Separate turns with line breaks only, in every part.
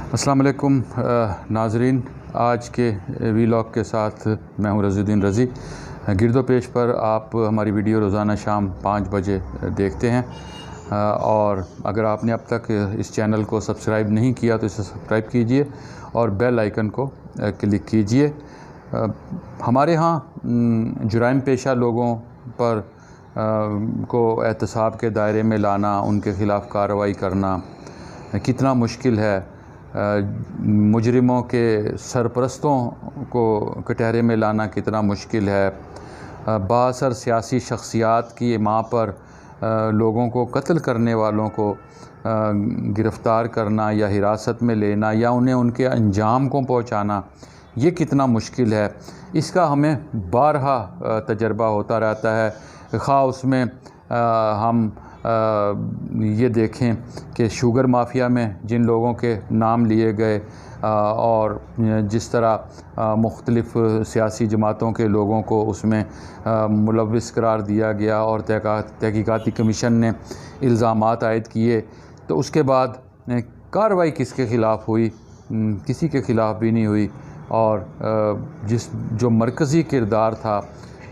अस्सलाम वालेकुम नाज़रीन, आज के वीलॉग के साथ मैं हूं रज़ीउद्दीन रज़ी। गिरदोपेश पर आप हमारी वीडियो रोज़ाना शाम 5 बजे देखते हैं और अगर आपने अब तक इस चैनल को सब्सक्राइब नहीं किया तो इसे सब्सक्राइब कीजिए और बेल आइकन को क्लिक कीजिए। हमारे यहाँ जुराइम पेशा लोगों पर को एहतसाब के दायरे में लाना, उनके ख़िलाफ़ कार्रवाई करना कितना मुश्किल है। मुजरिमों के सरपरस्तों को कटहरे में लाना कितना मुश्किल है। बाअसर सियासी शख्सियात की माँ पर लोगों को कत्ल करने वालों को गिरफ़्तार करना या हिरासत में लेना या उन्हें उनके अंजाम को पहुँचाना, ये कितना मुश्किल है। इसका हमें बारहा तजर्बा होता रहता है। ख़ा उसमें हम ये देखें कि शुगर माफिया में जिन लोगों के नाम लिए गए और जिस तरह मुख्तलिफ़ सियासी जमातों के लोगों को उसमें मुलव्विस करार दिया गया और तहकीकाती कमीशन ने इल्ज़ामात आयद किए, तो उसके बाद कार्रवाई किसके ख़िलाफ़ हुई? किसी के ख़िलाफ़ भी नहीं हुई। और जो मरकज़ी किरदार था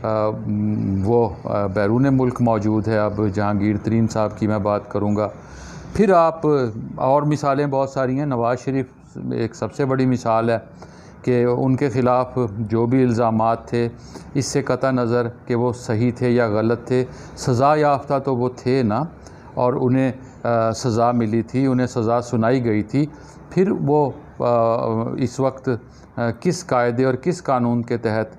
वो बैरून मुल्क मौजूद है। अब जहांगीर तरीन साहब की मैं बात करूंगा। फिर आप और मिसालें बहुत सारी हैं। नवाज़ शरीफ एक सबसे बड़ी मिसाल है कि उनके ख़िलाफ़ जो भी इल्ज़ामात थे, इससे कतई नज़र कि वो सही थे या गलत थे, सज़ा याफ्ता तो वो थे ना, और उन्हें सज़ा मिली थी, उन्हें सज़ा सुनाई गई थी। फिर वो इस वक्त किस कायदे और किस कानून के तहत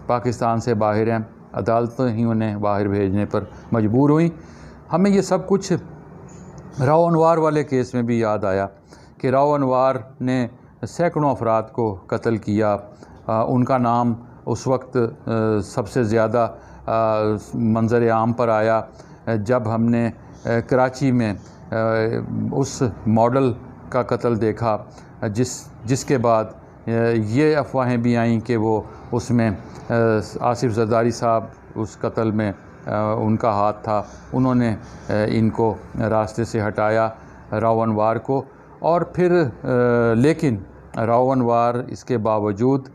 पाकिस्तान से बाहर हैं? अदालतें ही उन्हें बाहर भेजने पर मजबूर हुई। हमें ये सब कुछ राव अनवार वाले केस में भी याद आया कि राव अनवार ने सैकड़ों अफराद को कत्ल किया। उनका नाम उस वक्त सबसे ज़्यादा मंजर आम पर आया जब हमने कराची में उस मॉडल का कत्ल देखा, जिसके बाद ये अफवाहें भी आईं कि वो उसमें आसिफ जरदारी साहब उस कत्ल में उनका हाथ था। उन्होंने इनको रास्ते से हटाया, राव अनवार को। और फिर लेकिन राव अनवार इसके बावजूद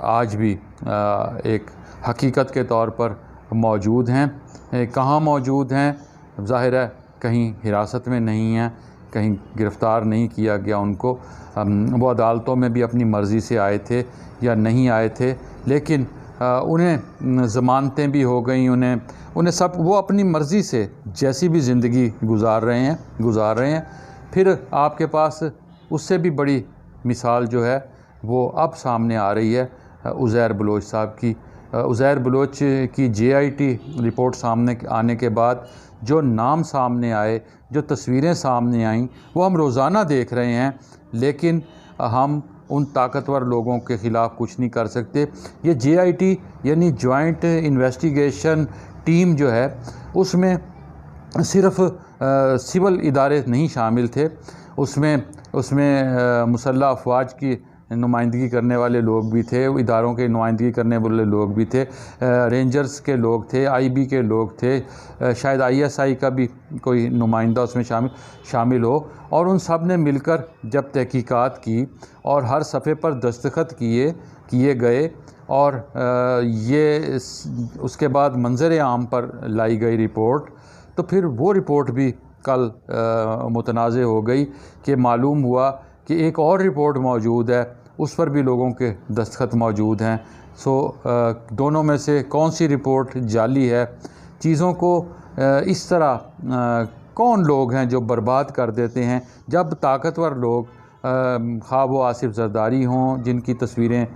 आज भी एक हकीकत के तौर पर मौजूद हैं। कहाँ मौजूद हैं? ज़ाहिर है कहीं हिरासत में नहीं हैं, कहीं गिरफ़्तार नहीं किया गया उनको। वो अदालतों में भी अपनी मर्ज़ी से आए थे या नहीं आए थे, लेकिन उन्हें ज़मानतें भी हो गई। उन्हें सब वो अपनी मर्ज़ी से जैसी भी ज़िंदगी गुजार रहे हैं। फिर आपके पास उससे भी बड़ी मिसाल जो है वो अब सामने आ रही है उज़ैर बलोच साहब की। उज़ैर बलोच की JIT रिपोर्ट सामने आने के बाद जो नाम सामने आए, जो तस्वीरें सामने आईं, वो हम रोज़ाना देख रहे हैं, लेकिन हम उन ताकतवर लोगों के ख़िलाफ़ कुछ नहीं कर सकते। ये JIT यानी जॉइंट इन्वेस्टिगेशन टीम जो है, उसमें सिर्फ़ सिविल इदारे नहीं शामिल थे, उसमें मुसल्लह अफवाज की नुमाइंदगी करने वाले लोग भी थे, इदारों के नुमाइंदगी करने वाले लोग भी थे, रेंजर्स के लोग थे, IB के लोग थे, शायद ISI का भी कोई नुमाइंदा उसमें शामिल हो। और उन सब ने मिलकर जब तहकीकात की और हर सफ़े पर दस्तखत किए गए और ये उसके बाद मंजर आम पर लाई गई रिपोर्ट, तो फिर वो रिपोर्ट भी कल मुतनाज़ हो गई कि मालूम हुआ कि एक और रिपोर्ट मौजूद है, उस पर भी लोगों के दस्तखत मौजूद हैं। दोनों में से कौन सी रिपोर्ट जाली है? चीज़ों को इस तरह कौन लोग हैं जो बर्बाद कर देते हैं? जब ताकतवर लोग, खा वो आसिफ जरदारी हों जिनकी तस्वीरें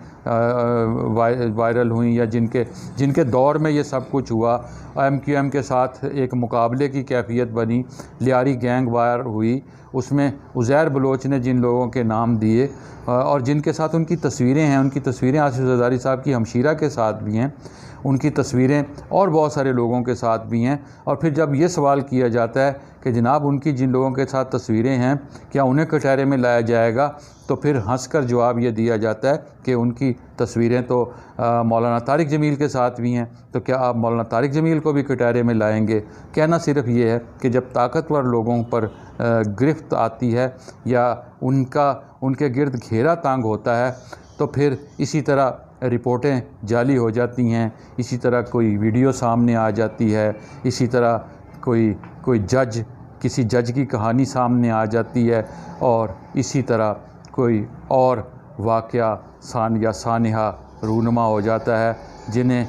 वायरल हुई, या जिनके दौर में ये सब कुछ हुआ, MQM के साथ एक मुकाबले की कैफियत बनी, लियारी गैंग वार हुई, उसमें उज़ैर बलोच ने जिन लोगों के नाम दिए और जिनके साथ उनकी तस्वीरें हैं, उनकी तस्वीरें आसिफ जरदारी साहब की हमशीरा के साथ भी हैं, उनकी तस्वीरें और बहुत सारे लोगों के साथ भी हैं। और फिर जब ये सवाल किया जाता है कि जनाब उनकी जिन लोगों के साथ तस्वीरें हैं क्या उन्हें कटहरे में लाया जाएगा, तो फिर हंसकर जवाब ये दिया जाता है कि उनकी तस्वीरें तो मौलाना तारिक जमील के साथ भी हैं, तो क्या आप मौलाना तारिक जमील को भी कटहरे में लाएंगे। कहना सिर्फ ये है कि जब ताकतवर लोगों पर गिरफ्त आती है या उनके गिर्द घेरा तांग होता है, तो फिर इसी तरह रिपोर्टें जाली हो जाती हैं, इसी तरह कोई वीडियो सामने आ जाती है, इसी तरह किसी जज की कहानी सामने आ जाती है, और इसी तरह कोई और वाक़या सानिहा रूनुमा हो जाता है। जिन्हें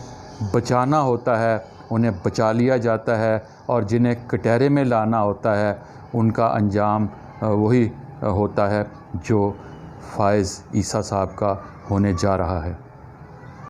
बचाना होता है उन्हें बचा लिया जाता है, और जिन्हें कटहरे में लाना होता है उनका अंजाम वही होता है जो फ़ाइज़ ईसा साहब का होने जा रहा है।